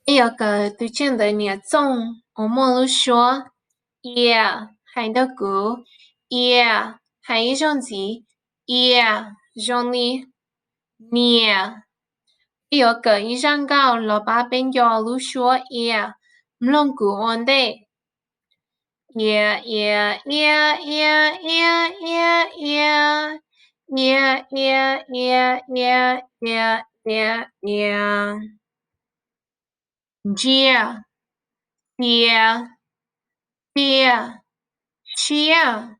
还有个对称的年总，我们都说也喊得过，也喊一种字，也用的年。还有个一张高老爸边角都说也，唔能过安的。Yeah, yeah, yeah, cheer.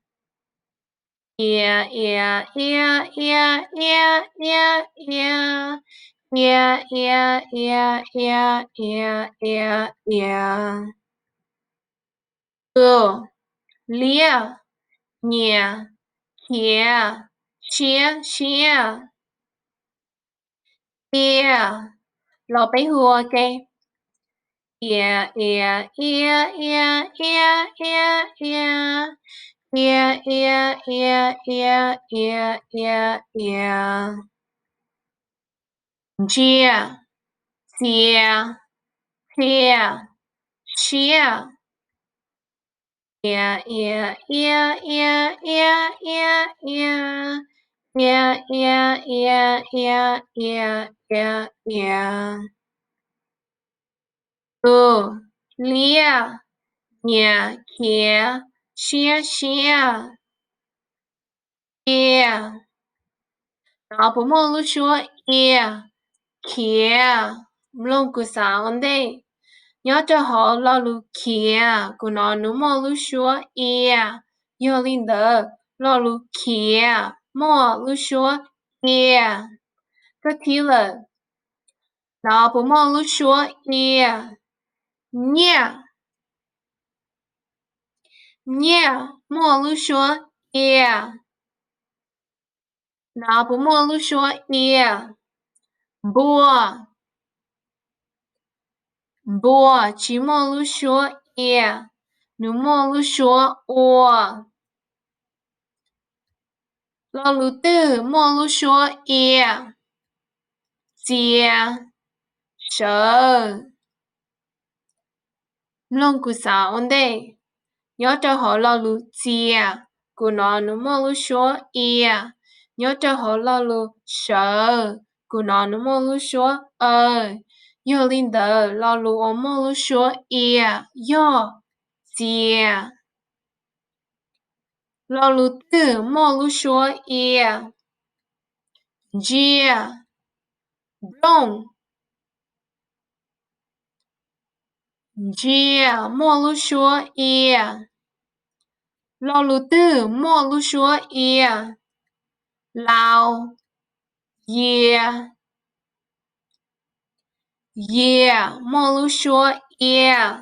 Yeah, yeah, yeah, yeah, yeah, yeah, yeah. Yeah, yeah, yeah, yeah, yeah, yeah, yeah. Go, lia, nia, here, cheer, cheer. Yeah, lo bé hùa kê. Yeah, yeah, yeah, yeah, yeah, yeah, yeah. Yeah, yeah, yeah, yeah, yeah, yeah, yeah. Yeah, yeah, yeah, yeah. Yeah, yeah, yeah, yeah, yeah, yeah, yeah. Yeah, yeah, yeah, yeah, yeah, yeah, yeah. Oh, Leah, yeah, yeah, shia, shia. Yeah. 老婆梦露说 yeah, yeah. 梦古桑的。nhớ cho họ lo lu kia của nó nếu mà lu xua ia yêu linh đờ lo lu kia mà lu xua ia cái thứ là nó bố mà lu xua ia nha nha mà lu xua ia nó bố mà lu xua ia bùa bùa chỉ mà lu xua ia nếu mà lu xua ua lo lu tư mà lu xua ia chia sợ lòng của sao ổn đấy nhớ cho họ lo lu chia của nó mà lu số ia nhớ cho họ lo lu sợ của nó mà lu số yêu linh đờ lo lu mà lu số ia yo chia lo lu tư mà lu số ia chia đông chia mà lu số ia lo lu tư mà lu số ia lao yeah yeah mà lu số yeah